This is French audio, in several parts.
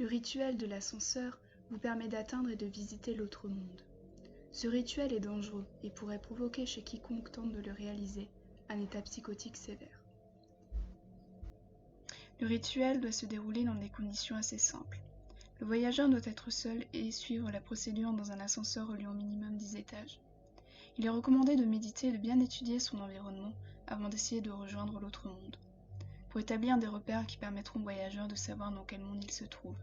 Le rituel de l'ascenseur vous permet d'atteindre et de visiter l'autre monde. Ce rituel est dangereux et pourrait provoquer chez quiconque tente de le réaliser un état psychotique sévère. Le rituel doit se dérouler dans des conditions assez simples. Le voyageur doit être seul et suivre la procédure dans un ascenseur reliant au minimum 10 étages. Il est recommandé de méditer et de bien étudier son environnement avant d'essayer de rejoindre l'autre monde, pour établir des repères qui permettront au voyageur de savoir dans quel monde il se trouve.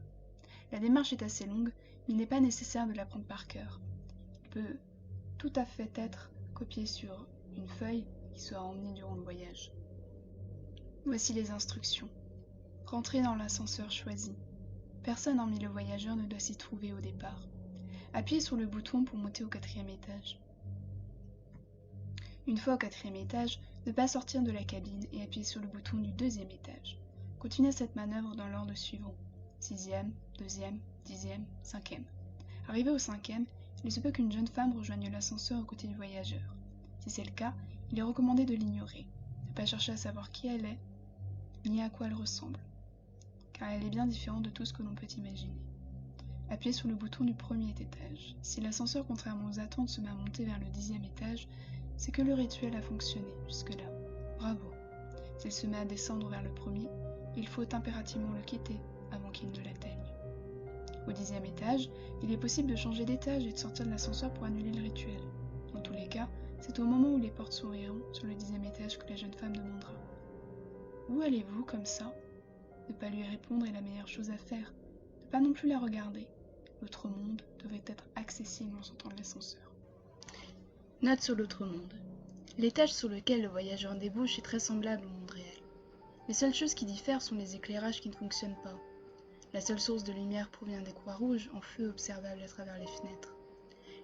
La démarche est assez longue, mais il n'est pas nécessaire de l'apprendre par cœur. Il peut tout à fait être copié sur une feuille qui sera emmenée durant le voyage. Voici les instructions. Rentrez dans l'ascenseur choisi. Personne hormis le voyageur ne doit s'y trouver au départ. Appuyez sur le bouton pour monter au 4e étage. Une fois au 4e étage, ne pas sortir de la cabine et appuyez sur le bouton du 2e étage. Continuez cette manœuvre dans l'ordre suivant. 6e, 2e, 10e, 5e. Arrivé au 5e, il se peut qu'une jeune femme rejoigne l'ascenseur aux côtés du voyageur. Si c'est le cas, il est recommandé de l'ignorer. Ne pas chercher à savoir qui elle est, ni à quoi elle ressemble, car elle est bien différente de tout ce que l'on peut imaginer. Appuyez sur le bouton du 1er étage. Si l'ascenseur, contrairement aux attentes, se met à monter vers le 10e étage, c'est que le rituel a fonctionné jusque-là. Bravo. S'il se met à descendre vers le 1er, il faut impérativement le quitter avant qu'il ne l'atteigne. Au 10e étage, il est possible de changer d'étage et de sortir de l'ascenseur pour annuler le rituel. Dans tous les cas, c'est au moment où les portes s'ouvriront sur le 10e étage que la jeune femme demandera « Où allez-vous comme ça ?» Ne pas lui répondre est la meilleure chose à faire. Ne pas non plus la regarder. L'autre monde devrait être accessible en sortant de l'ascenseur. Note sur l'autre monde. L'étage sur lequel le voyageur débouche est très semblable au monde réel. Les seules choses qui diffèrent sont les éclairages qui ne fonctionnent pas. La seule source de lumière provient des croix rouges en feu observables à travers les fenêtres.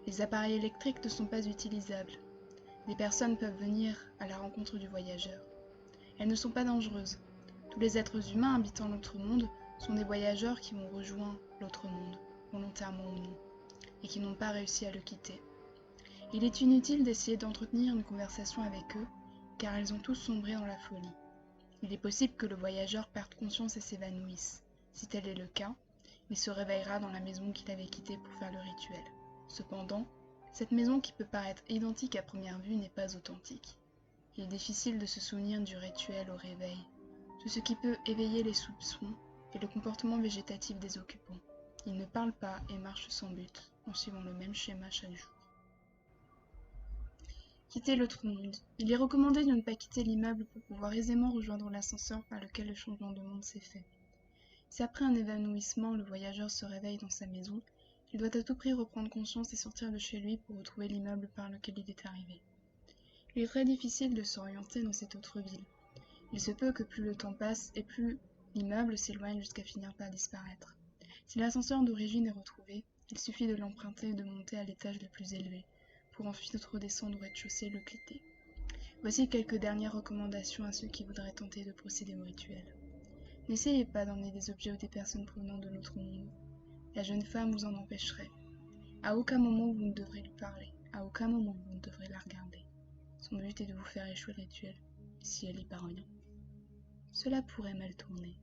Les appareils électriques ne sont pas utilisables. Des personnes peuvent venir à la rencontre du voyageur. Elles ne sont pas dangereuses. Tous les êtres humains habitant l'autre monde sont des voyageurs qui ont rejoint l'autre monde, volontairement ou non, et qui n'ont pas réussi à le quitter. Il est inutile d'essayer d'entretenir une conversation avec eux, car ils ont tous sombré dans la folie. Il est possible que le voyageur perde conscience et s'évanouisse. Si tel est le cas, il se réveillera dans la maison qu'il avait quittée pour faire le rituel. Cependant, cette maison qui peut paraître identique à première vue n'est pas authentique. Il est difficile de se souvenir du rituel au réveil. Tout ce qui peut éveiller les soupçons est le comportement végétatif des occupants. Ils ne parlent pas et marchent sans but, en suivant le même schéma chaque jour. Quitter l'autre monde. Il est recommandé de ne pas quitter l'immeuble pour pouvoir aisément rejoindre l'ascenseur par lequel le changement de monde s'est fait. Si après un évanouissement, le voyageur se réveille dans sa maison, il doit à tout prix reprendre conscience et sortir de chez lui pour retrouver l'immeuble par lequel il est arrivé. Il est très difficile de s'orienter dans cette autre ville. Il se peut que plus le temps passe et plus l'immeuble s'éloigne jusqu'à finir par disparaître. Si l'ascenseur d'origine est retrouvé, il suffit de l'emprunter et de monter à l'étage le plus élevé, pour ensuite redescendre au rez-de-chaussée et le quitter. Voici quelques dernières recommandations à ceux qui voudraient tenter de procéder au rituel. N'essayez pas d'emmener des objets ou des personnes provenant de l'autre monde. La jeune femme vous en empêcherait. À aucun moment vous ne devrez lui parler. À aucun moment vous ne devrez la regarder. Son but est de vous faire échouer le rituel, si elle y parvient. Cela pourrait mal tourner.